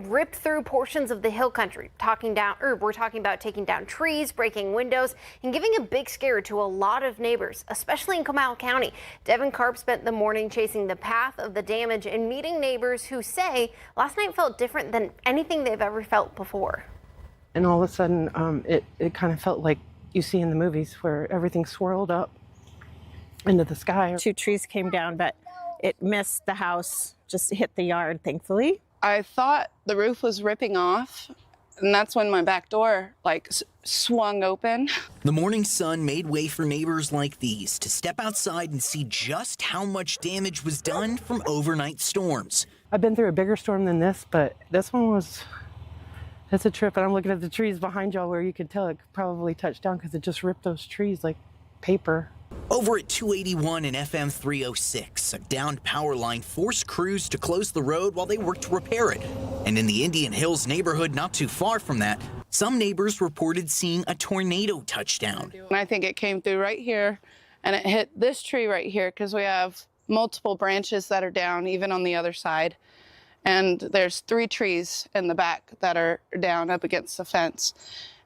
ripped through portions of the hill country. We're talking about taking down trees, breaking windows, and giving a big scare to a lot of neighbors, especially in Comal County. Devin Karp spent the morning chasing the path of the damage and meeting neighbors who say last night felt different than anything they've ever felt before. And all of a sudden, it kind of felt like you see in the movies where everything swirled up into the sky. 2 trees came down, but it missed the house, just hit the yard, thankfully. I thought the roof was ripping off, and that's when my back door swung open. The morning sun made way for neighbors like these to step outside and see just how much damage was done from overnight storms. I've been through a bigger storm than this, but this one it's a trip. And I'm looking at the trees behind y'all where you could tell it probably touched down because it just ripped those trees like paper. Over at 281 and FM 306, a downed power line forced crews to close the road while they worked to repair it. And in the Indian Hills neighborhood not too far from that, some neighbors reported seeing a tornado touchdown. And I think it came through right here, and it hit this tree right here because we have multiple branches that are down, even on the other side. And there's 3 trees in the back that are down up against the fence.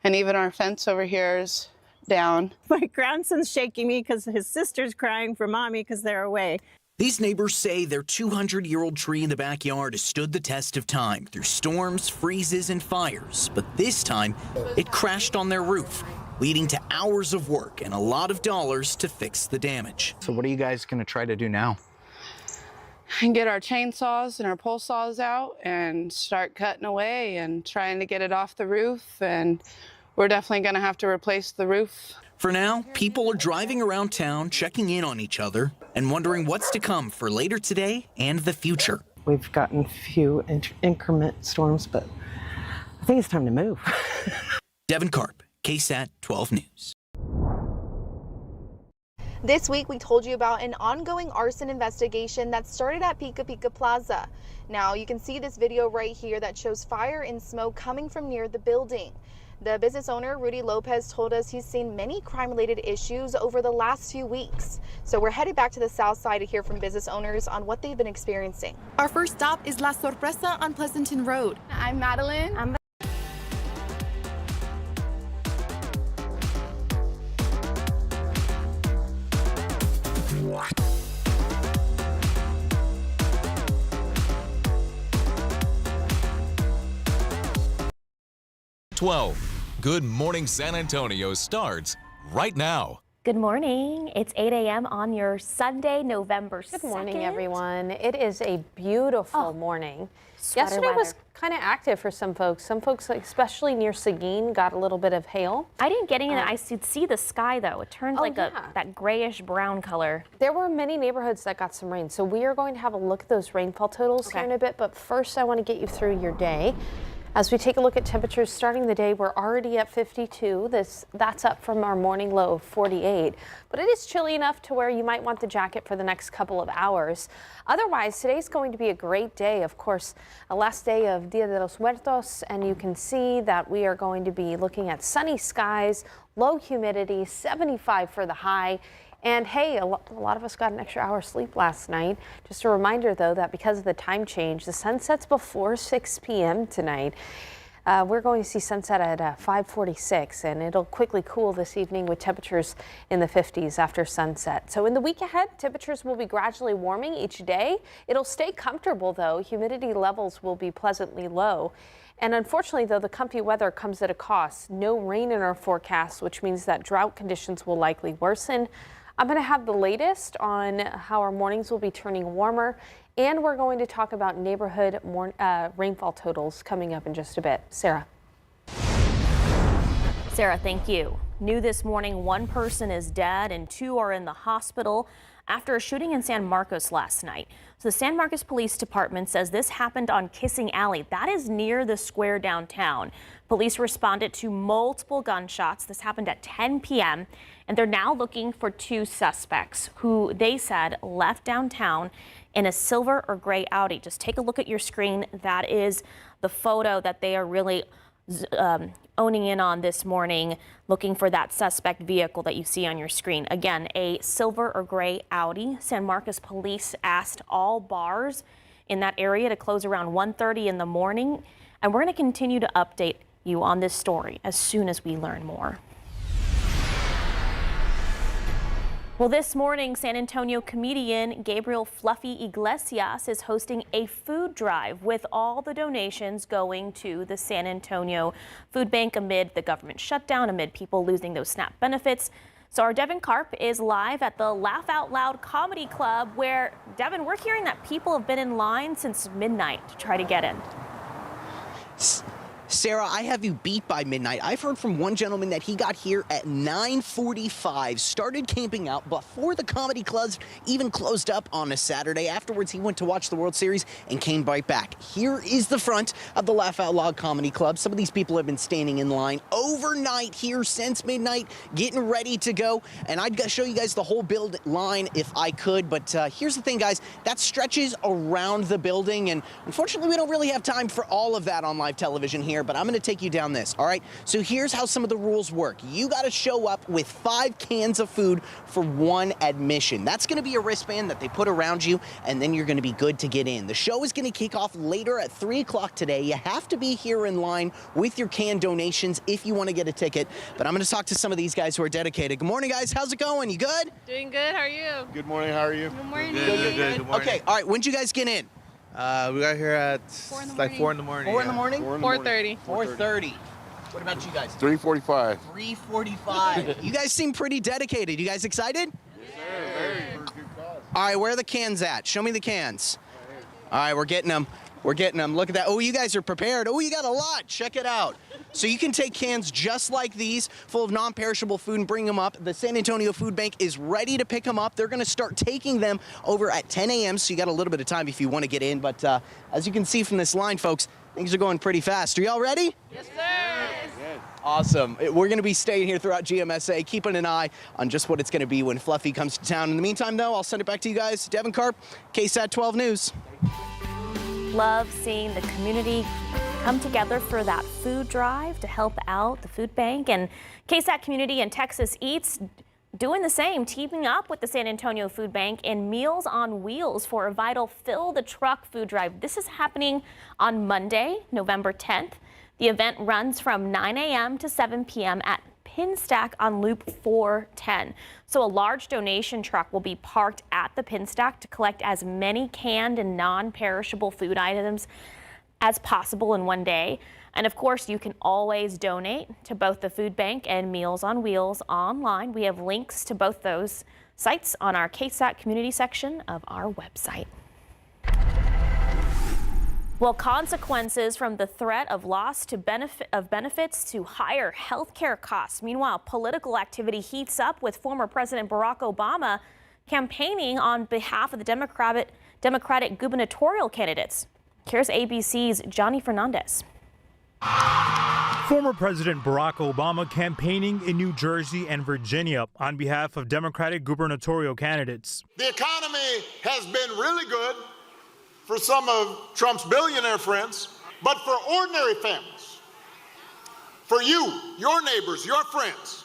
And even our fence over here is down. My grandson's shaking me because his sister's crying for mommy because they're away. These neighbors say their 200-year-old tree in the backyard has stood the test of time through storms, freezes, and fires. But this time, it crashed on their roof, leading to hours of work and a lot of dollars to fix the damage. So what are you guys going to try to do now? And get our chainsaws and our pole saws out and start cutting away and trying to get it off the roof. And we're definitely going to have to replace the roof. For now, people are driving around town, checking in on each other and wondering what's to come for later today and the future. We've gotten a few increment storms, but I think it's time to move. Devin Karp, KSAT 12 News. This week, we told you about an ongoing arson investigation that started at Pika Pika Plaza. Now, you can see this video right here that shows fire and smoke coming from near the building. The business owner, Rudy Lopez, told us he's seen many crime-related issues over the last few weeks. So we're headed back to the Southside to hear from business owners on what they've been experiencing. Our first stop is La Sorpresa on Pleasanton Road. I'm Madeline. I'm 12. Good Morning San Antonio starts right now. Good morning. It's 8 a.m. on your Sunday, November 2nd. Good morning, everyone. It is a beautiful morning. Yesterday was kind of active for some folks. Some folks, especially near Seguin, got a little bit of hail. I didn't get any of it. I could see the sky, though. It turned like that grayish brown color. There were many neighborhoods that got some rain, so we are going to have a look at those rainfall totals here in a bit. But first, I want to get you through your day. As we take a look at temperatures starting the day, we're already at 52. That's up from our morning low of 48. But it is chilly enough to where you might want the jacket for the next couple of hours. Otherwise, today's going to be a great day. Of course, a last day of Dia de los Muertos, and you can see that we are going to be looking at sunny skies, low humidity, 75 for the high. And hey, a lot of us got an extra hour's sleep last night. Just a reminder, though, that because of the time change, the sun sets before 6 p.m. tonight. We're going to see sunset at 5:46, and it'll quickly cool this evening with temperatures in the 50s after sunset. So in the week ahead, temperatures will be gradually warming each day. It'll stay comfortable, though. Humidity levels will be pleasantly low. And unfortunately, though, the comfy weather comes at a cost. No rain in our forecast, which means that drought conditions will likely worsen. I'm going to have the latest on how our mornings will be turning warmer, and we're going to talk about neighborhood rainfall totals coming up in just a bit. Sarah. Sarah, thank you. New this morning, 1 person is dead and 2 are in the hospital after a shooting in San Marcos last night. So the San Marcos Police Department says this happened on Kissing Alley. That is near the square downtown. Police responded to multiple gunshots. This happened at 10 p.m. and they're now looking for 2 suspects who they said left downtown in a silver or gray Audi. Just take a look at your screen. That is the photo that they are really owning in on this morning, looking for that suspect vehicle that you see on your screen. Again, a silver or gray Audi. San Marcos police asked all bars in that area to close around 1:30 in the morning. And we're going to continue to update you on this story as soon as we learn more. Well, this morning, San Antonio comedian Gabriel Fluffy Iglesias is hosting a food drive with all the donations going to the San Antonio Food Bank amid the government shutdown, amid people losing those SNAP benefits. So our Devin Karp is live at the Laugh Out Loud Comedy Club where, Devin, we're hearing that people have been in line since midnight to try to get in. Sarah, I have you beat by midnight. I've heard from one gentleman that he got here at 9:45, started camping out before the comedy clubs even closed up on a Saturday. Afterwards, he went to watch the World Series and came right back. Here is the front of the Laugh Out Loud Comedy Club. Some of these people have been standing in line overnight here since midnight, getting ready to go. And I'd show you guys the whole build line if I could. But here's the thing, guys. That stretches around the building. And unfortunately, we don't really have time for all of that on live television here. But I'm going to take you down this, all right? So here's how some of the rules work. You got to show up with 5 cans of food for 1 admission. That's going to be a wristband that they put around you, and then you're going to be good to get in. The show is going to kick off later at 3 o'clock today. You have to be here in line with your can donations if you want to get a ticket. But I'm going to talk to some of these guys who are dedicated. Good morning, guys. How's it going? You good? Doing good. How are you? Good morning. How are you? Good morning. Good. Good morning. Okay, all right. When'd you guys get in? We got here at 4 in the morning. 4 in the morning? 4:30. 4:30. What about you guys? 3:45. 3:45. You guys seem pretty dedicated. You guys excited? Yes, sir. Very good cause. All right, where are the cans at? Show me the cans. All right, we're getting them. We're getting them. Look at that. Oh, you guys are prepared. Oh, you got a lot. Check it out. So you can take cans just like these, full of non-perishable food, and bring them up. The San Antonio Food Bank is ready to pick them up. They're going to start taking them over at 10 a.m., so you got a little bit of time if you want to get in. But as you can see from this line, folks, things are going pretty fast. Are y'all ready? Yes, sir. Yes. Awesome. We're going to be staying here throughout GMSA, keeping an eye on just what it's going to be when Fluffy comes to town. In the meantime, though, I'll send it back to you guys. Devin Karp, KSAT 12 News. Love seeing the community come together for that food drive to help out the food bank, and KSAT Community and Texas Eats doing the same, teaming up with the San Antonio Food Bank in Meals on Wheels for a vital Fill the Truck food drive. This is happening on Monday, November 10th. The event runs from 9 a.m. to 7 p.m. at Pinstack on Loop 410. So a large donation truck will be parked at the Pinstack to collect as many canned and non-perishable food items as possible in one day. And of course, you can always donate to both the food bank and Meals on Wheels online. We have links to both those sites on our KSAT community section of our website. Well, consequences from the threat of loss to benefits to higher health care costs. Meanwhile, political activity heats up with former President Barack Obama campaigning on behalf of the Democratic gubernatorial candidates. Here's ABC's Johnny Fernandez. Former President Barack Obama campaigning in New Jersey and Virginia on behalf of Democratic gubernatorial candidates. The economy has been really good for some of Trump's billionaire friends, but for ordinary families, for you, your neighbors, your friends,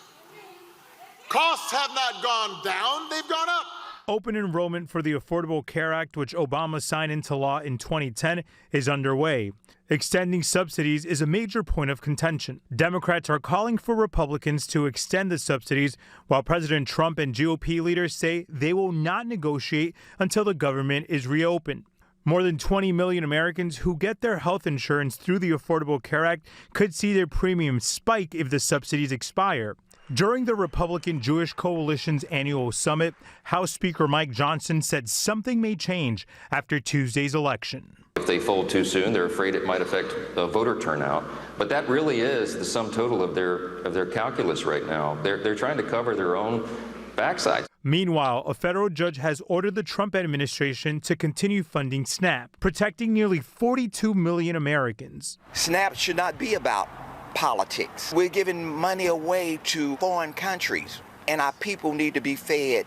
costs have not gone down, they've gone up. Open enrollment for the Affordable Care Act, which Obama signed into law in 2010, is underway. Extending subsidies is a major point of contention. Democrats are calling for Republicans to extend the subsidies, while President Trump and GOP leaders say they will not negotiate until the government is reopened. More than 20 million Americans who get their health insurance through the Affordable Care Act could see their premiums spike if the subsidies expire. During the Republican Jewish Coalition's annual summit, House Speaker Mike Johnson said something may change after Tuesday's election. If they fold too soon, they're afraid it might affect voter turnout. But that really is the sum total of their calculus right now. They're trying to cover their own backside. Meanwhile, a federal judge has ordered the Trump administration to continue funding SNAP, protecting nearly 42 million Americans. SNAP should not be about politics. We're giving money away to foreign countries, and our people need to be fed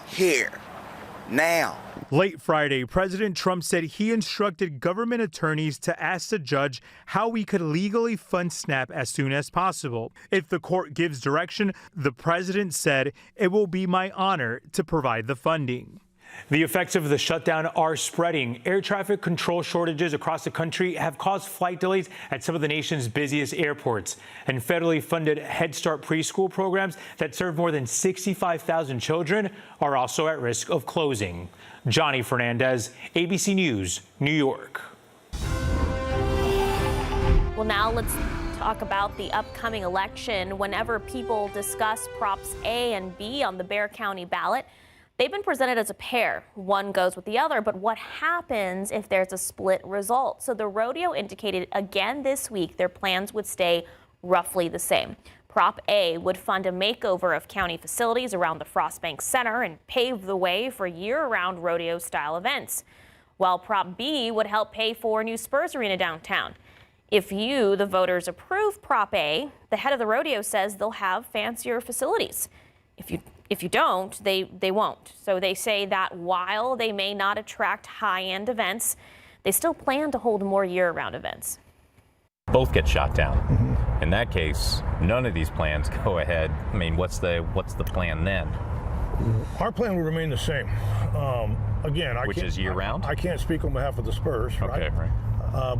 here, now. Late Friday, President Trump said he instructed government attorneys to ask the judge how we could legally fund SNAP as soon as possible. If the court gives direction, the president said, "It will be my honor to provide the funding." The effects of the shutdown are spreading. Air traffic control shortages across the country have caused flight delays at some of the nation's busiest airports. And federally funded Head Start preschool programs that serve more than 65,000 children are also at risk of closing. Johnny Fernandez, ABC News, New York. Well, now let's talk about the upcoming election. Whenever people discuss Props A and B on the Bexar County ballot, they've been presented as a pair. One goes with the other, but what happens if there's a split result? So the Rodeo indicated again this week their plans would stay roughly the same. Prop A would fund a makeover of county facilities around the Frostbank Center and pave the way for year-round rodeo-style events, while Prop B would help pay for a new Spurs Arena downtown. If you, the voters, approve Prop A, the head of the rodeo says they'll have fancier facilities. If you don't, they won't. So they say that while they may not attract high-end events, they still plan to hold more year-round events. Both get shot down. In that case, none of these plans go ahead. I mean, what's the plan then? Our plan will remain the same. Again, Which is year-round? I can't speak on behalf of the Spurs, right? Okay, right.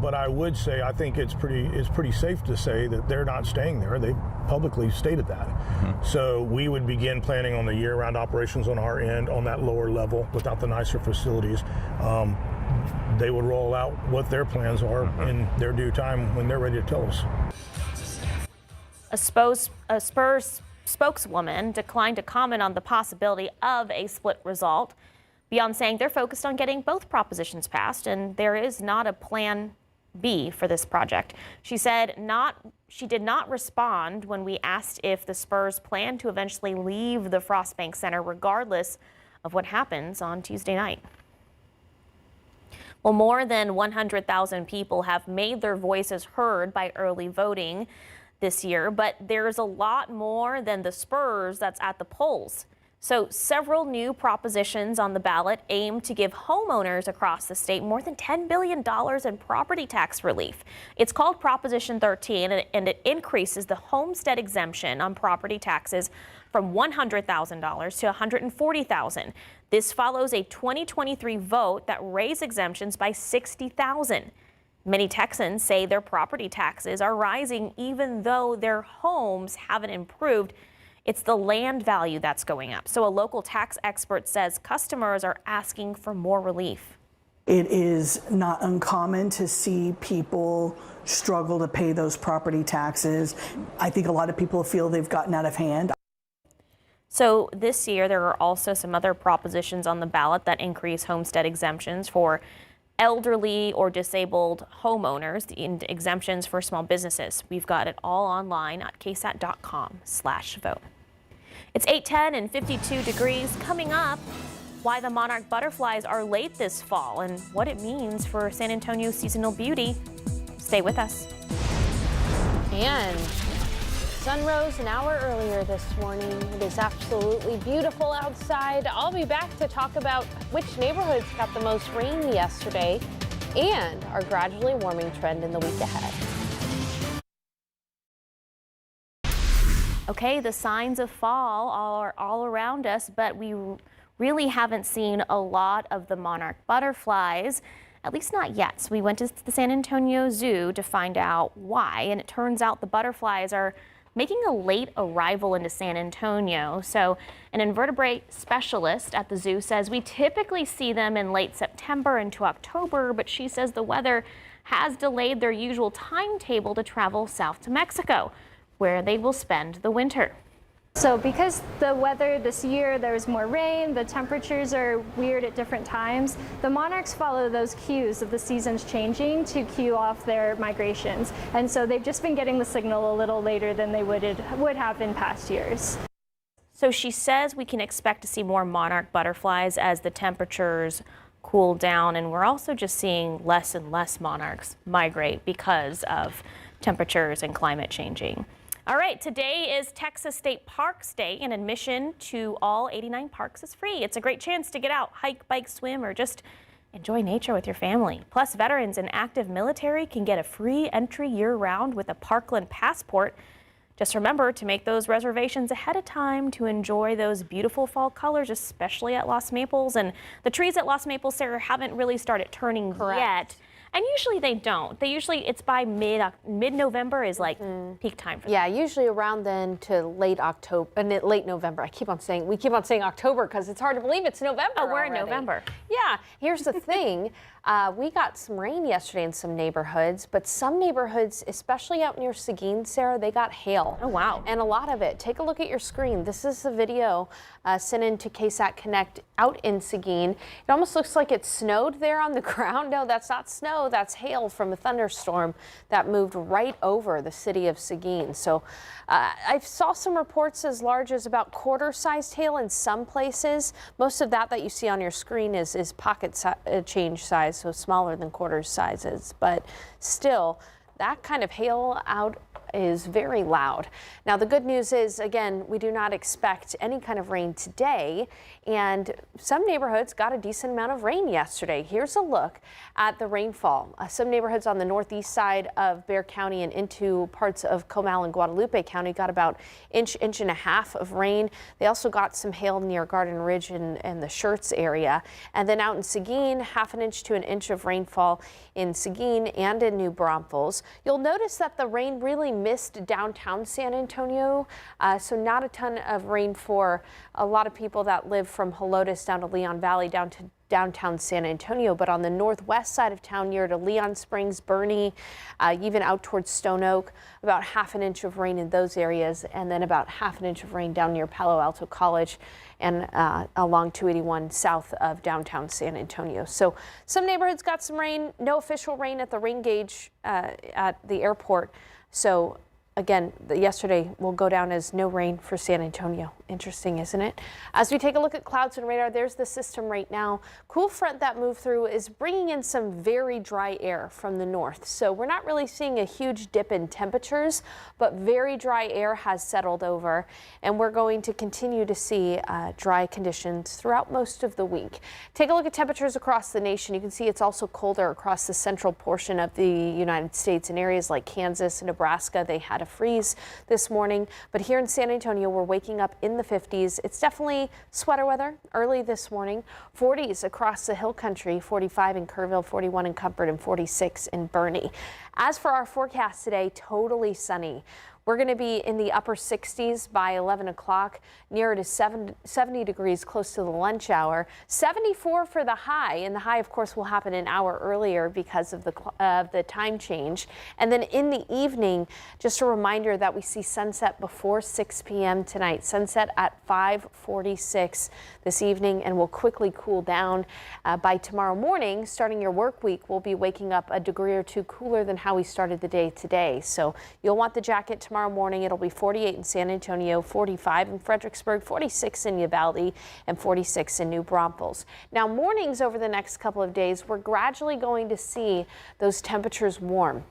But I would say I think it's pretty safe to say that they're not staying there. They publicly stated that. So we would begin planning on the year-round operations on our end on that lower level without the nicer facilities. They would roll out what their plans are in their due time when they're ready to tell us. A Spurs spokeswoman declined to comment on the possibility of a split result, beyond saying they're focused on getting both propositions passed and there is not a plan B for this project. She said she did not respond when we asked if the Spurs plan to eventually leave the Frostbank Center regardless of what happens on Tuesday night. Well, more than 100,000 people have made their voices heard by early voting this year, but there's a lot more than the Spurs that's at the polls. So several new propositions on the ballot aim to give homeowners across the state more than $10 billion in property tax relief. It's called Proposition 13, and it increases the homestead exemption on property taxes from $100,000 to $140,000. This follows a 2023 vote that raised exemptions by $60,000. Many Texans say their property taxes are rising even though their homes haven't improved. It's the land value that's going up. So a local tax expert says customers are asking for more relief. It is not uncommon to see people struggle to pay those property taxes. I think a lot of people feel they've gotten out of hand. So this year, there are also some other propositions on the ballot that increase homestead exemptions for elderly or disabled homeowners and exemptions for small businesses. We've got it all online at ksat.com/vote. It's 8:10 and 52 degrees. Coming up, why the Monarch butterflies are late this fall and what it means for San Antonio's seasonal beauty. Stay with us. And sun rose an hour earlier this morning. It is absolutely beautiful outside. I'll be back to talk about which neighborhoods got the most rain yesterday and our gradually warming trend in the week ahead. Okay, the signs of fall are all around us, but we really haven't seen a lot of the monarch butterflies, at least not yet. So we went to the San Antonio Zoo to find out why, and it turns out the butterflies are making a late arrival into San Antonio. So an invertebrate specialist at the zoo says we typically see them in late September into October, but she says the weather has delayed their usual timetable to travel south to Mexico, where they will spend the winter. So because the weather this year, there's more rain, the temperatures are weird at different times, the monarchs follow those cues of the seasons changing to cue off their migrations. And so they've just been getting the signal a little later than they would have in past years. So she says we can expect to see more monarch butterflies as the temperatures cool down, and we're also just seeing less and less monarchs migrate because of temperatures and climate changing. All right, today is Texas State Parks Day, and admission to all 89 parks is free. It's a great chance to get out, hike, bike, swim, or just enjoy nature with your family. Plus, veterans and active military can get a free entry year-round with a Parkland passport. Just remember to make those reservations ahead of time to enjoy those beautiful fall colors, especially at Lost Maples. And the trees at Lost Maples, Sarah, haven't really started turning yet. And usually they don't. It's by mid-November is like peak time for them. Yeah, usually around then to late October, late November. We keep on saying October because it's hard to believe it's November. Oh, we're in already. November. Yeah, here's the thing. We got some rain yesterday in some neighborhoods, but some neighborhoods, especially out near Seguin, Sarah, they got hail. Oh, wow. And a lot of it. Take a look at your screen. This is a video sent in to KSAT Connect out in Seguin. It almost looks like it snowed there on the ground. No, that's not snow. That's hail from a thunderstorm that moved right over the city of Seguin. So I saw some reports as large as about quarter-sized hail in some places. Most of that you see on your screen is pocket change size, so smaller than quarter sizes. But still, that kind of hail out is very loud. Now, the good news is, again, we do not expect any kind of rain today, and some neighborhoods got a decent amount of rain yesterday. Here's a look at the rainfall. Some neighborhoods on the northeast side of Bexar County and into parts of Comal and Guadalupe County got about inch and a half of rain. They also got some hail near Garden Ridge and the Schertz area. And then out in Seguin, half an inch to an inch of rainfall in Seguin and in New Braunfels. You'll notice that the rain really missed downtown San Antonio, so not a ton of rain for a lot of people that live from Helotes down to Leon Valley down to downtown San Antonio, but on the northwest side of town near to Leon Springs, Bernie, even out towards Stone Oak, about half an inch of rain in those areas, and then about half an inch of rain down near Palo Alto College and along 281 south of downtown San Antonio. So some neighborhoods got some rain, no official rain at the rain gauge at the airport. So again, yesterday will go down as no rain for San Antonio. Interesting, isn't it? As we take a look at clouds and radar, there's the system right now. Cool front that moved through is bringing in some very dry air from the north. So we're not really seeing a huge dip in temperatures, but very dry air has settled over, and we're going to continue to see dry conditions throughout most of the week. Take a look at temperatures across the nation. You can see it's also colder across the central portion of the United States. In areas like Kansas and Nebraska, they had a freeze this morning, but here in San Antonio, we're waking up in the 50s. It's definitely sweater weather early this morning. 40s across the hill country, 45 in Kerrville, 41 in Comfort, and 46 in Bernie. As for our forecast today, totally sunny. We're going to be in the upper 60s by 11 o'clock, nearer to 70 degrees close to the lunch hour. 74 for the high, and the high, of course, will happen an hour earlier because of the time change. And then in the evening, just a reminder that we see sunset before 6 p.m. tonight. Sunset at 5:46 this evening, and will quickly cool down by tomorrow morning. Starting your work week, we'll be waking up a degree or two cooler than how we started the day today. So you'll want the jacket tomorrow morning. It'll be 48 in San Antonio, 45 in Fredericksburg, 46 in Uvalde, and 46 in New Braunfels. Now, mornings over the next couple of days, we're gradually going to see those temperatures warm.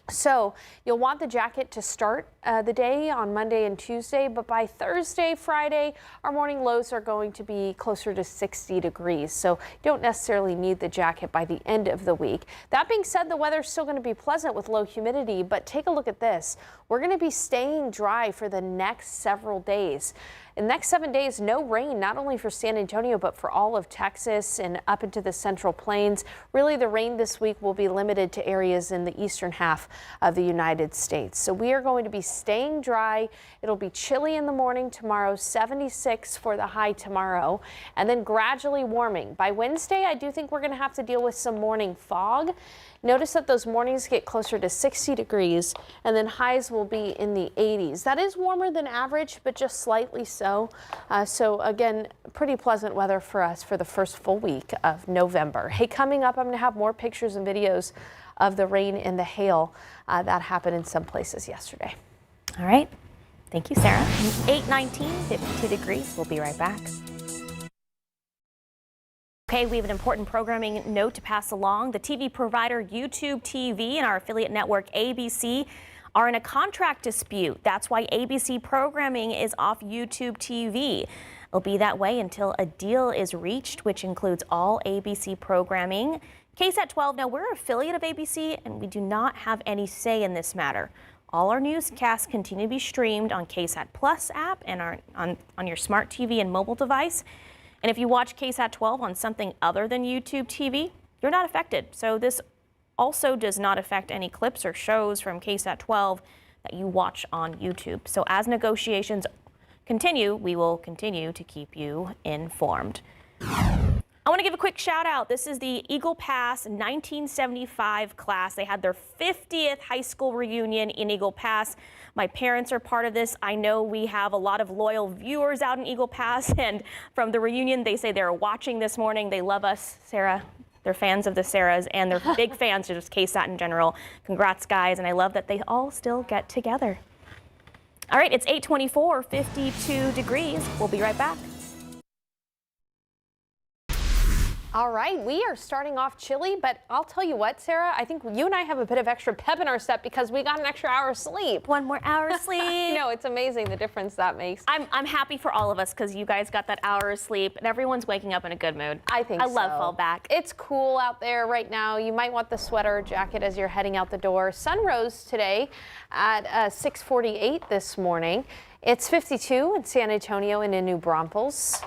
So you'll want the jacket to start the day on Monday and Tuesday, but by Thursday, Friday, our morning lows are going to be closer to 60 degrees. So you don't necessarily need the jacket by the end of the week. That being said, the weather's still going to be pleasant with low humidity, but take a look at this. We're going to be staying dry for the next several days. In the next 7 days, no rain, not only for San Antonio, but for all of Texas and up into the Central Plains. Really, the rain this week will be limited to areas in the eastern half of the United States. So we are going to be staying dry. It'll be chilly in the morning tomorrow, 76 for the high tomorrow, and then gradually warming. By Wednesday, I do think we're going to have to deal with some morning fog. Notice that those mornings get closer to 60 degrees, and then highs will be in the 80s. That is warmer than average, but just slightly so. So again, pretty pleasant weather for us for the first full week of November. Hey, coming up, I'm going to have more pictures and videos of the rain and the hail that happened in some places yesterday. All right. Thank you, Sarah. 8:19, 52 degrees. We'll be right back. Okay, we have an important programming note to pass along. The TV provider YouTube TV and our affiliate network ABC are in a contract dispute. That's why ABC programming is off YouTube TV. It'll be that way until a deal is reached, which includes all ABC programming. KSAT 12, now we're an affiliate of ABC and we do not have any say in this matter. all our newscasts continue to be streamed on KSAT Plus app and on your smart TV and mobile device. And if you watch KSAT 12 on something other than YouTube TV, you're not affected. So this also does not affect any clips or shows from KSAT 12 that you watch on YouTube. So as negotiations continue, we will continue to keep you informed. I want to give a quick shout out. This is the Eagle Pass 1975 class. They had their 50th high school reunion in Eagle Pass. My parents are part of this. I know we have a lot of loyal viewers out in Eagle Pass, and from the reunion, they say they're watching this morning. They love us, Sarah. They're fans of the Sarahs, and they're big fans of just KSAT in general. Congrats, guys, and I love that they all still get together. All right, it's 8:24, 52 degrees. We'll be right back. All right, we are starting off chilly, but I'll tell you what, Sarah, I think you and I have a bit of extra pep in our step because we got an extra hour of sleep. One more hour of sleep. No, it's amazing the difference that makes. I'm happy for all of us because you guys got that hour of sleep and everyone's waking up in a good mood. I think so. I love fall back. It's cool out there right now. You might want the sweater or jacket as you're heading out the door. Sun rose today at 6:48 this morning. It's 52 in San Antonio and in New Braunfels.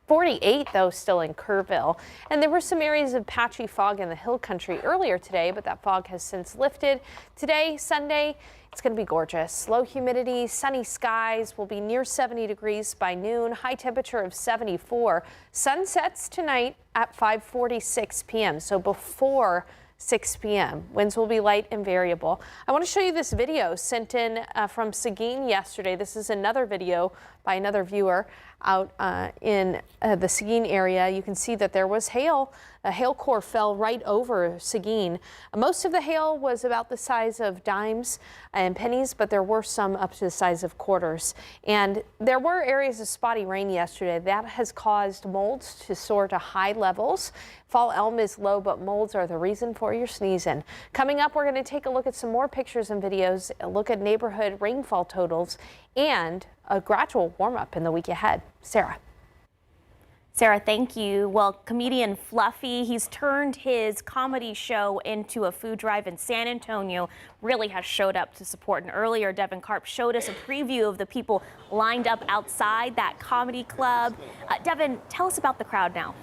48 though still in Kerrville. And there were some areas of patchy fog in the hill country earlier today, but that fog has since lifted. Today, Sunday, it's going to be gorgeous. Low humidity, sunny skies, will be near 70 degrees by noon, high temperature of 74. Sun sets tonight at 5:46 p.m. so before 6 p.m. Winds will be light and variable. I want to show you this video sent in from Seguin yesterday. This is another video by another viewer out in the Seguin area. You can see that there was hail. A hail core fell right over Seguin. Most of the hail was about the size of dimes and pennies, but there were some up to the size of quarters. And there were areas of spotty rain yesterday. That has caused molds to soar to high levels. Fall elm is low, but molds are the reason for your sneezing. Coming up, we're going to take a look at some more pictures and videos, a look at neighborhood rainfall totals, and a gradual warm up in the week ahead. Sarah. Sarah, thank you. Well, comedian Fluffy, he's turned his comedy show into a food drive in San Antonio, really has showed up to support. And earlier, Devin Karp showed us a preview of the people lined up outside that comedy club. Devin, tell us about the crowd now.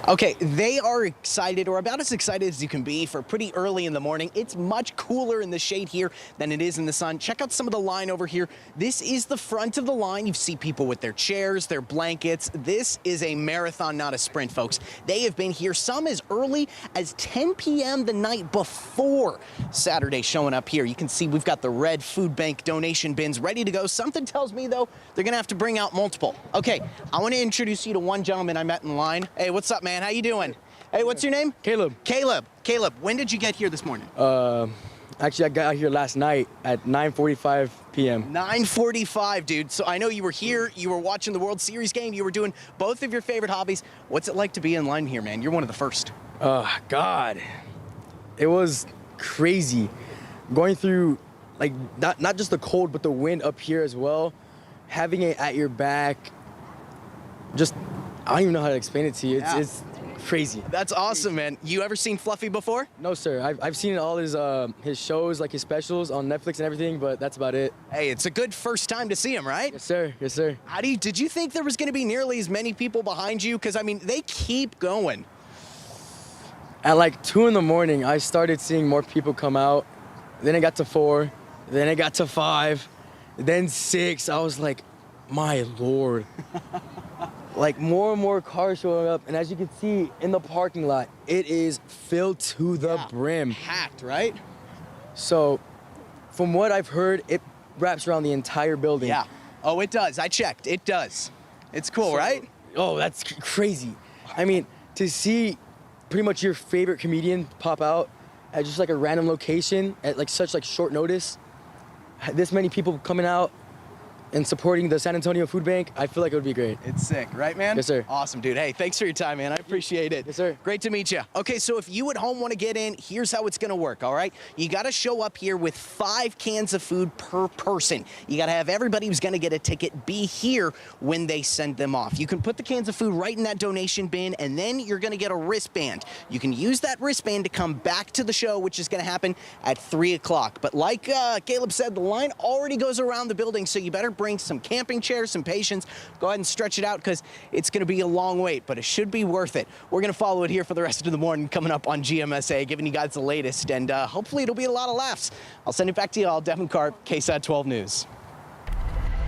Okay, they are excited, or about as excited as you can be for pretty early in the morning. It's much cooler in the shade here than it is in the sun. Check out some of the line over here. This is the front of the line. You see people with their chairs, their blankets. This is a marathon, not a sprint, folks. They have been here some as early as 10 p.m. the night before Saturday showing up here. You can see we've got the red food bank donation bins ready to go. Something tells me, though, they're going to have to bring out multiple. Okay, I want to introduce you to one gentleman I met in line. Hey, what's up, man? How you doing? Hey, what's your name? Caleb. Caleb, when did you get here this morning? Actually, I got here last night at 9:45 p.m. 9:45, dude. So I know you were here, you were watching the World Series game, you were doing both of your favorite hobbies. What's it like to be in line here, man? You're one of the first. God. It was crazy. Going through, like, not just the cold, but the wind up here as well. Having it at your back, just, I don't even know how to explain it to you. It's crazy. That's awesome, man. You ever seen Fluffy before? No, sir. I've seen all his shows, like his specials on Netflix and everything, but that's about it. Hey, it's a good first time to see him, right? Yes, sir. Yes, sir. Did you think there was going to be nearly as many people behind you? Because, I mean, they keep going. At like 2 in the morning, I started seeing more people come out. Then it got to 4. Then it got to 5. Then 6. I was like, my Lord. Like more and more cars showing up, and as you can see in the parking lot, it is filled to the brim. Packed, right? So, from what I've heard, it wraps around the entire building. Yeah. Oh, it does. I checked. It does. It's cool, right? Oh, that's crazy. I mean, to see pretty much your favorite comedian pop out at just like a random location at like such like short notice, this many people coming out, and supporting the San Antonio Food Bank, I feel like it would be great. It's sick, right, man? Yes, sir. Awesome, dude. Hey, thanks for your time, man. I appreciate it. Yes, sir. Great to meet you. Okay, so if you at home want to get in, here's how it's going to work, all right? You got to show up here with 5 cans of food per person. You got to have everybody who's going to get a ticket be here when they send them off. You can put the cans of food right in that donation bin, and then you're going to get a wristband. You can use that wristband to come back to the show, which is going to happen at 3 o'clock. But like Caleb said, the line already goes around the building, so you better bring some camping chairs, some patience. Go ahead and stretch it out because it's going to be a long wait, but it should be worth it. We're going to follow it here for the rest of the morning coming up on GMSA, giving you guys the latest, and hopefully it'll be a lot of laughs. I'll send it back to y'all. Devin Karp, KSAT 12 News.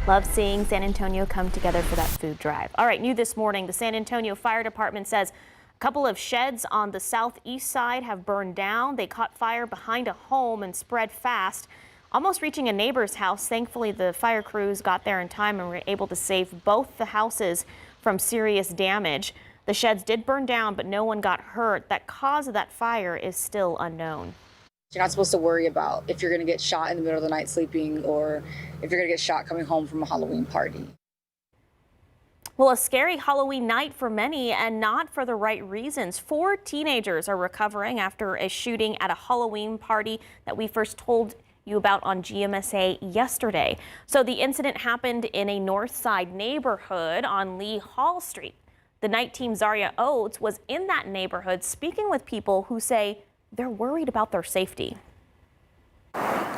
Love seeing San Antonio come together for that food drive. All right, new this morning, the San Antonio Fire Department says a couple of sheds on the southeast side have burned down. They caught fire behind a home and spread fast, almost reaching a neighbor's house. Thankfully, the fire crews got there in time and were able to save both the houses from serious damage. The sheds did burn down, but no one got hurt. That cause of that fire is still unknown. You're not supposed to worry about if you're going to get shot in the middle of the night sleeping or if you're going to get shot coming home from a Halloween party. Well, a scary Halloween night for many, and not for the right reasons. 4 teenagers are recovering after a shooting at a Halloween party that we first told you about on GMSA yesterday. So the incident happened in a North Side neighborhood on Lee Hall Street. The night team Zaria Oates was in that neighborhood speaking with people who say they're worried about their safety.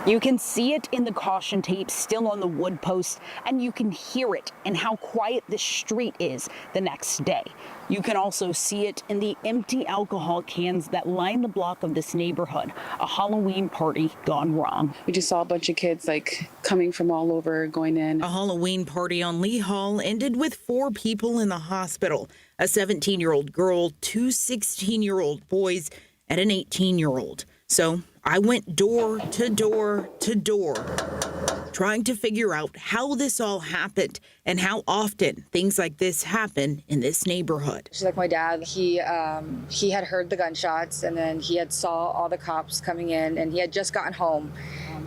You can see it in the caution tape still on the wood post, and you can hear it in how quiet the street is the next day. You can also see it in the empty alcohol cans that line the block of this neighborhood. A Halloween party gone wrong. We just saw a bunch of kids coming from all over, going in. A Halloween party on Lee Hall ended with 4 people in the hospital. A 17-year-old girl, 2 16-year-old boys, and an 18-year-old. So I went door to door to door, trying to figure out how this all happened and how often things like this happen in this neighborhood. Just like my dad, he had heard the gunshots, and then he had saw all the cops coming in, and he had just gotten home.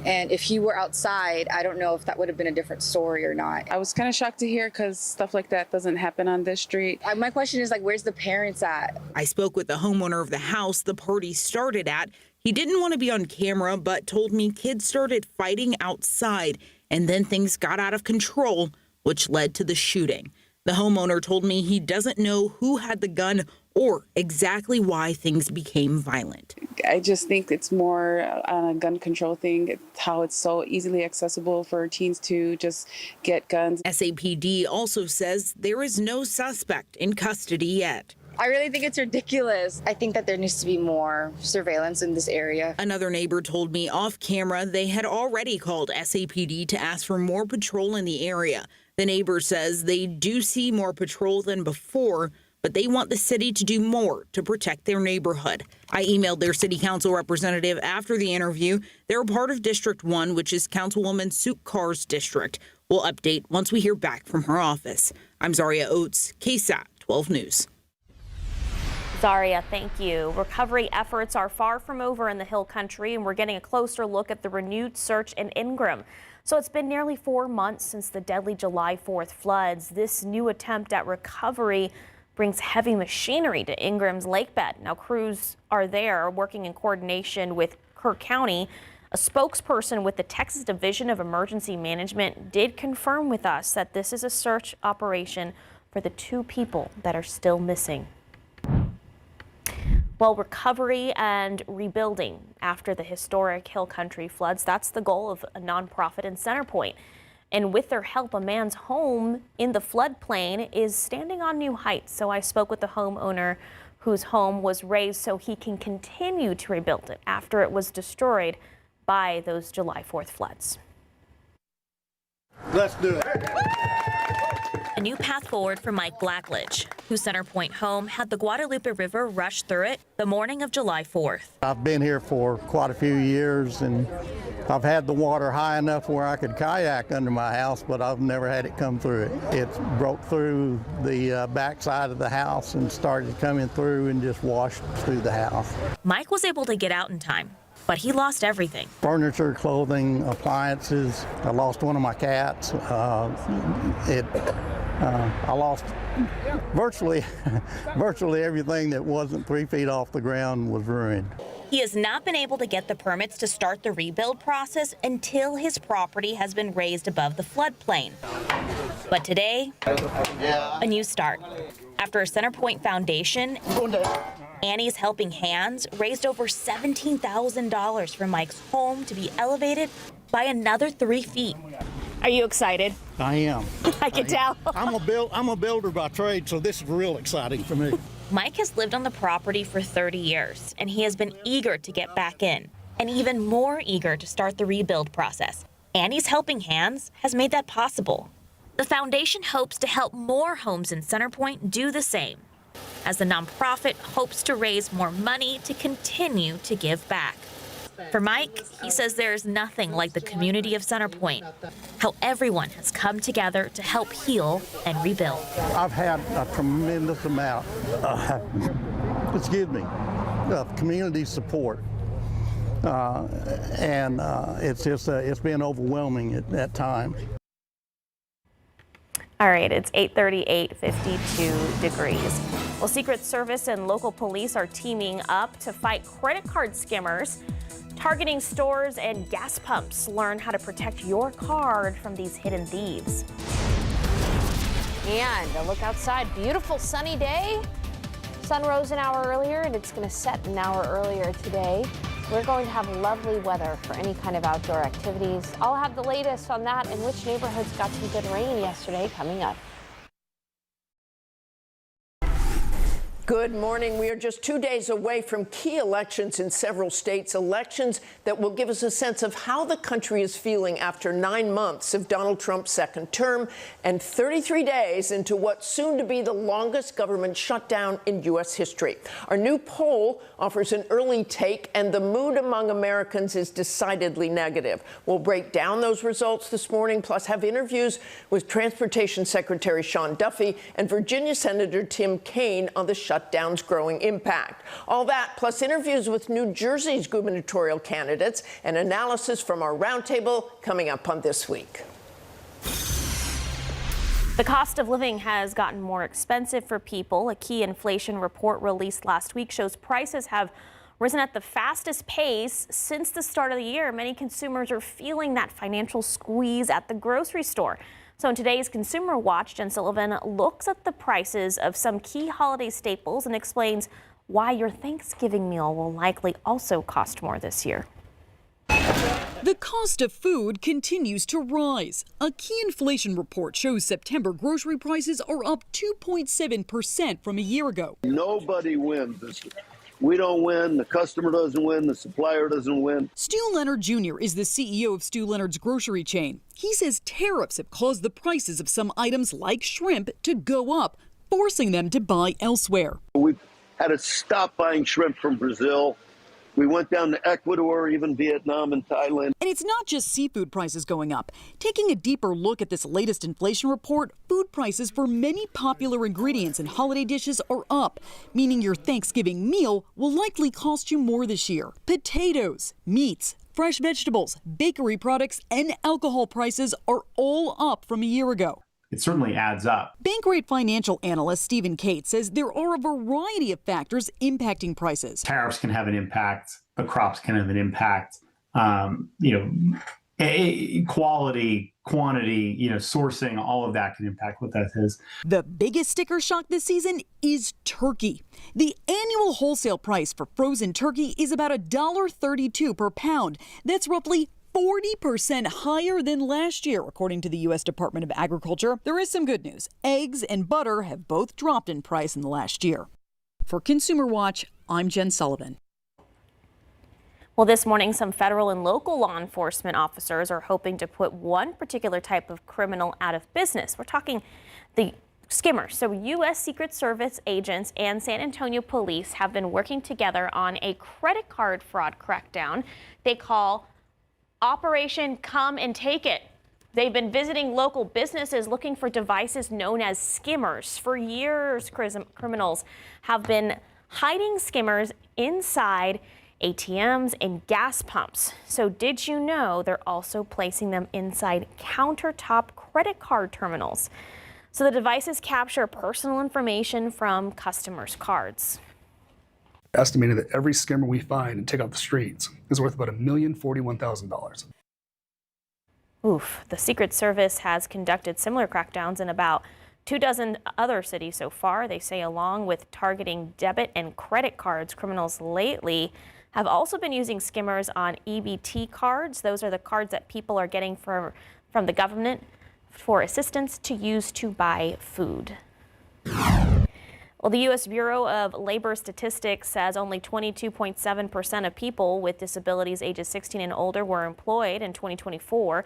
And if he were outside, I don't know if that would have been a different story or not. I was kind of shocked to hear because stuff like that doesn't happen on this street. My question is, where's the parents at? I spoke with the homeowner of the house the party started at. He didn't want to be on camera, but told me kids started fighting outside, and then things got out of control, which led to the shooting. The homeowner told me he doesn't know who had the gun or exactly why things became violent. I just think it's more on a gun control thing. It's how it's so easily accessible for teens to just get guns. SAPD also says there is no suspect in custody yet. I really think it's ridiculous. I think that there needs to be more surveillance in this area. Another neighbor told me off camera they had already called SAPD to ask for more patrol in the area. The neighbor says they do see more patrol than before, but they want the city to do more to protect their neighborhood. I emailed their city council representative after the interview. They're a part of District 1, which is Councilwoman Suk Carr's district. We'll update once we hear back from her office. I'm Zaria Oates, KSAT 12 News. Zaria, thank you. Recovery efforts are far from over in the Hill Country, and we're getting a closer look at the renewed search in Ingram. So it's been nearly 4 months since the deadly July 4th floods. This new attempt at recovery brings heavy machinery to Ingram's lake bed. Now crews are there working in coordination with Kerr County. A spokesperson with the Texas Division of Emergency Management did confirm with us that this is a search operation for the 2 people that are still missing. Well, recovery and rebuilding after the historic Hill Country floods, that's the goal of a nonprofit in Centerpoint. And with their help, a man's home in the floodplain is standing on new heights. So I spoke with the homeowner whose home was raised so he can continue to rebuild it after it was destroyed by those July 4th floods. Let's do it. A new path forward for Mike Blackledge, whose Centerpoint home had the Guadalupe River rush through it the morning of July 4th. I've been here for quite a few years, and I've had the water high enough where I could kayak under my house, but I've never had it come through it. It's broke through the backside of the house and started coming through and just washed through the house. Mike was able to get out in time. But he lost everything. Furniture, clothing, appliances. I lost one of my cats. I lost virtually everything that wasn't 3 feet off the ground was ruined. He has not been able to get the permits to start the rebuild process until his property has been raised above the floodplain. But today, a new start. After a Centerpoint Foundation, Annie's Helping Hands raised over $17,000 for Mike's home to be elevated by another 3 feet. Are you excited? I am. I can tell. I'm a builder by trade, so this is real exciting for me. Mike has lived on the property for 30 years, and he has been eager to get back in, and even more eager to start the rebuild process. Annie's Helping Hands has made that possible. The foundation hopes to help more homes in Centerpoint do the same, as the nonprofit hopes to raise more money to continue to give back. For Mike, he says there's nothing like the community of Centerpoint, how everyone has come together to help heal and rebuild. I've had a tremendous amount, of community support. And it's been overwhelming at times. All right, it's 8:38, 52 degrees. Well, Secret Service and local police are teaming up to fight credit card skimmers, targeting stores and gas pumps. Learn how to protect your card from these hidden thieves. And a look outside, beautiful sunny day. Sun rose an hour earlier and it's going to set an hour earlier today. We're going to have lovely weather for any kind of outdoor activities. I'll have the latest on that and which neighborhoods got some good rain yesterday coming up. Good morning. We are just 2 days away from key elections in several states, elections that will give us a sense of how the country is feeling after 9 months of Donald Trump's second term and 33 days into what's soon to be the longest government shutdown in U.S. history. Our new poll offers an early take, and the mood among Americans is decidedly negative. We'll break down those results this morning, plus have interviews with Transportation Secretary Sean Duffy and Virginia Senator Tim Kaine on the shutdown's growing impact. All that, plus interviews with New Jersey's gubernatorial candidates and analysis from our roundtable coming up on This Week. The cost of living has gotten more expensive for people. A key inflation report released last week shows prices have risen at the fastest pace since the start of the year. Many consumers are feeling that financial squeeze at the grocery store. So in today's Consumer Watch, Jen Sullivan looks at the prices of some key holiday staples and explains why your Thanksgiving meal will likely also cost more this year. The cost of food continues to rise. A key inflation report shows September grocery prices are up 2.7% from a year ago. Nobody wins. We don't win, the customer doesn't win, the supplier doesn't win. Stu Leonard Jr. is the CEO of Stu Leonard's grocery chain. He says tariffs have caused the prices of some items like shrimp to go up, forcing them to buy elsewhere. We've had to stop buying shrimp from Brazil. We went down to Ecuador, even Vietnam and Thailand. And it's not just seafood prices going up. Taking a deeper look at this latest inflation report, food prices for many popular ingredients in holiday dishes are up, meaning your Thanksgiving meal will likely cost you more this year. Potatoes, meats, fresh vegetables, bakery products, and alcohol prices are all up from a year ago. It certainly adds up. Bankrate financial analyst Stephen Cates says there are a variety of factors impacting prices. Tariffs can have an impact, but crops can have an impact. Quality, quantity, sourcing, all of that can impact what that is. The biggest sticker shock this season is turkey. The annual wholesale price for frozen turkey is about $1.32 per pound. That's roughly 40% higher than last year, according to the U.S. Department of Agriculture. There is some good news. Eggs and butter have both dropped in price in the last year. For Consumer Watch, I'm Jen Sullivan. Well, this morning, some federal and local law enforcement officers are hoping to put one particular type of criminal out of business. We're talking the skimmers. So U.S. Secret Service agents and San Antonio police have been working together on a credit card fraud crackdown they call Operation Come and Take It. They've been visiting local businesses looking for devices known as skimmers. For years, criminals have been hiding skimmers inside ATMs, and gas pumps. So did you know they're also placing them inside countertop credit card terminals? So the devices capture personal information from customers' cards. Estimated that every skimmer we find and take off the streets is worth about $1,041,000. Oof. The Secret Service has conducted similar crackdowns in about 24 other cities so far. They say along with targeting debit and credit cards, criminals lately have also been using skimmers on EBT cards. Those are the cards that people are getting from the government for assistance to use to buy food. Well, the U.S. Bureau of Labor Statistics says only 22.7% of people with disabilities ages 16 and older were employed in 2024.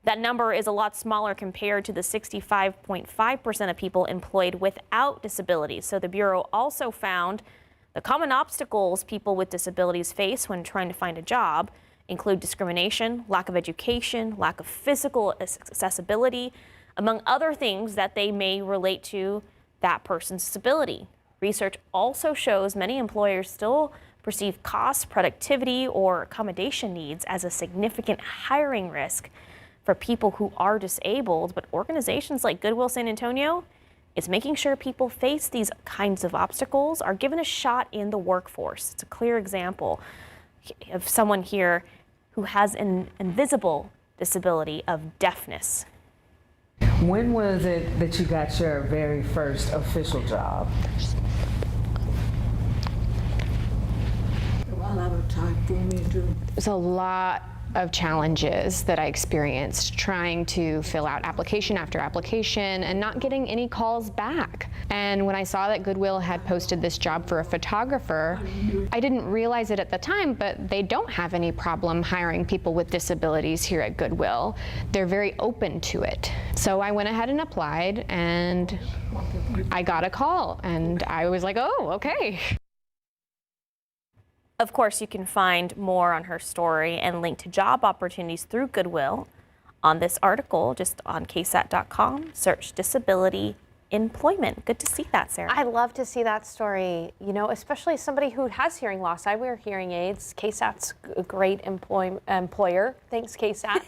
That number is a lot smaller compared to the 65.5% of people employed without disabilities. So the Bureau also found the common obstacles people with disabilities face when trying to find a job include discrimination, lack of education, lack of physical accessibility, among other things that they may relate to that person's disability. Research also shows many employers still perceive cost, productivity, or accommodation needs as a significant hiring risk for people who are disabled, but organizations like Goodwill San Antonio is making sure people face these kinds of obstacles are given a shot in the workforce. It's a clear example of someone here who has an invisible disability of deafness. When was it that you got your very first official job? There's a lot of challenges that I experienced trying to fill out application after application and not getting any calls back. And when I saw that Goodwill had posted this job for a photographer, I didn't realize it at the time, but they don't have any problem hiring people with disabilities here at Goodwill. They're very open to it. So I went ahead and applied, and I got a call, and I was like, oh, okay. Of course, you can find more on her story and link to job opportunities through Goodwill on this article, just on KSAT.com. Search disability employment. Good to see that, Sarah. I love to see that story, you know, especially somebody who has hearing loss. I wear hearing aids. KSAT's a great employer. Thanks, KSAT.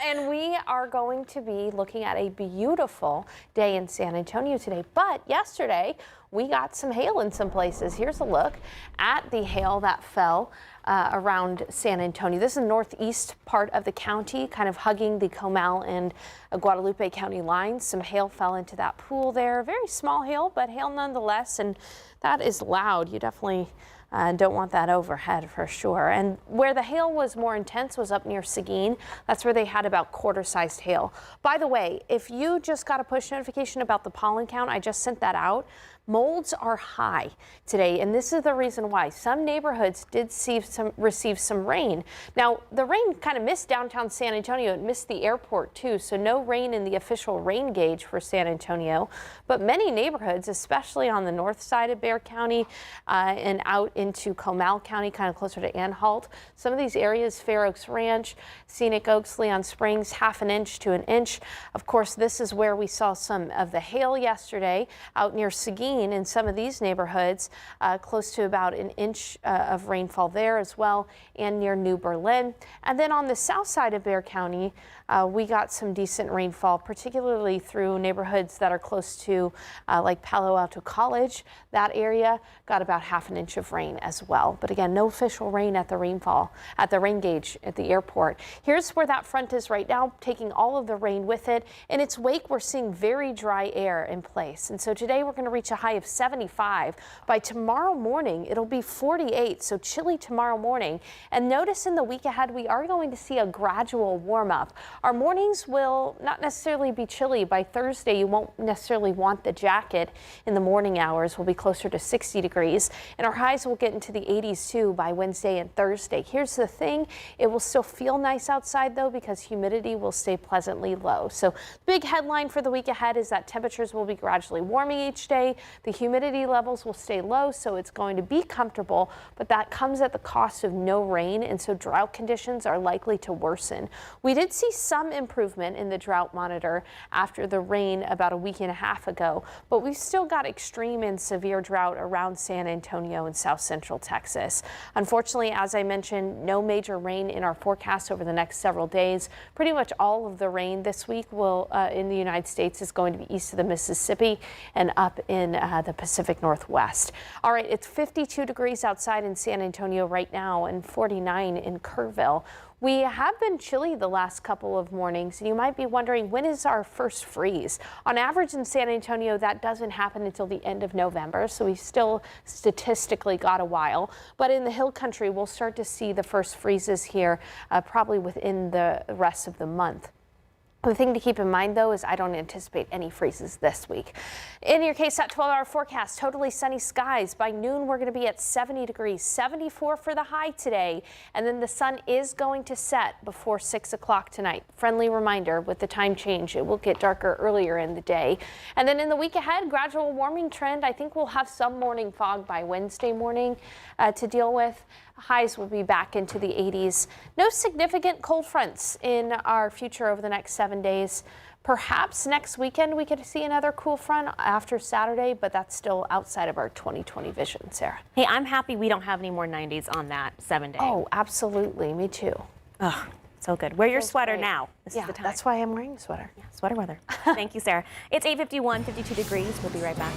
And we are going to be looking at a beautiful day in San Antonio today. But yesterday, we got some hail in some places. Here's a look at the hail that fell around San Antonio. This is the northeast part of the county, kind of hugging the Comal and Guadalupe County lines. Some hail fell into that pool there. Very small hail, but hail nonetheless, and that is loud. You definitely don't want that overhead for sure. And where the hail was more intense was up near Seguin. That's where they had about quarter-sized hail. By the way, if you just got a push notification about the pollen count, I just sent that out. Molds are high today, and this is the reason why. Some neighborhoods did receive some rain. Now, the rain kind of missed downtown San Antonio. It missed the airport, too, so no rain in the official rain gauge for San Antonio. But many neighborhoods, especially on the north side of Bexar County and out into Comal County, kind of closer to Anhalt, some of these areas, Fair Oaks Ranch, Scenic Oaks, Leon Springs, half an inch to an inch. Of course, this is where we saw some of the hail yesterday out near Seguin. In some of these neighborhoods, close to about an inch of rainfall there as well, and near New Berlin. And then on the south side of Bexar County, we got some decent rainfall, particularly through neighborhoods that are close to like Palo Alto College. That area got about half an inch of rain as well. But again, no official rain at the rain gauge at the airport. Here's where that front is right now, taking all of the rain with it. In its wake, we're seeing very dry air in place. And so today we're going to reach a high of 75. By tomorrow morning, it'll be 48, so chilly tomorrow morning. And notice in the week ahead, we are going to see a gradual warm up. Our mornings will not necessarily be chilly. By Thursday, you won't necessarily want the jacket in the morning hours. We'll be closer to 60 degrees, and our highs will get into the 80s too by Wednesday and Thursday. Here's the thing, it will still feel nice outside though, because humidity will stay pleasantly low. So the big headline for the week ahead is that temperatures will be gradually warming each day. The humidity levels will stay low, so it's going to be comfortable, but that comes at the cost of no rain, and so drought conditions are likely to worsen. We did see some improvement in the drought monitor after the rain about a week and a half ago, but we've still got extreme and severe drought around San Antonio and south central Texas. Unfortunately, as I mentioned, no major rain in our forecast over the next several days. Pretty much all of the rain this week will in the United States is going to be east of the Mississippi and up in the Pacific Northwest. All right, it's 52 degrees outside in San Antonio right now and 49 in Kerrville. We have been chilly the last couple of mornings, and you might be wondering, when is our first freeze? On average in San Antonio, that doesn't happen until the end of November, so we still statistically got a while. But in the hill country, we'll start to see the first freezes here probably within the rest of the month. The thing to keep in mind, though, is I don't anticipate any freezes this week. In your KSAT 12-hour forecast, totally sunny skies. By noon, we're going to be at 70 degrees, 74 for the high today, and then the sun is going to set before 6 o'clock tonight. Friendly reminder, with the time change, it will get darker earlier in the day. And then in the week ahead, gradual warming trend. I think we'll have some morning fog by Wednesday morning to deal with. Highs will be back into the 80s. No significant cold fronts in our future over the next 7 days. Perhaps next weekend we could see another cool front after Saturday, but that's still outside of our 2020 vision, Sarah. Hey, I'm happy we don't have any more 90s on that 7 day. Oh, absolutely. Me too. Oh, so good. Wear your sweater now. This is the time. That's why I'm wearing a sweater. Yeah, sweater weather. Thank you, Sarah. It's 8:51, 52 degrees. We'll be right back.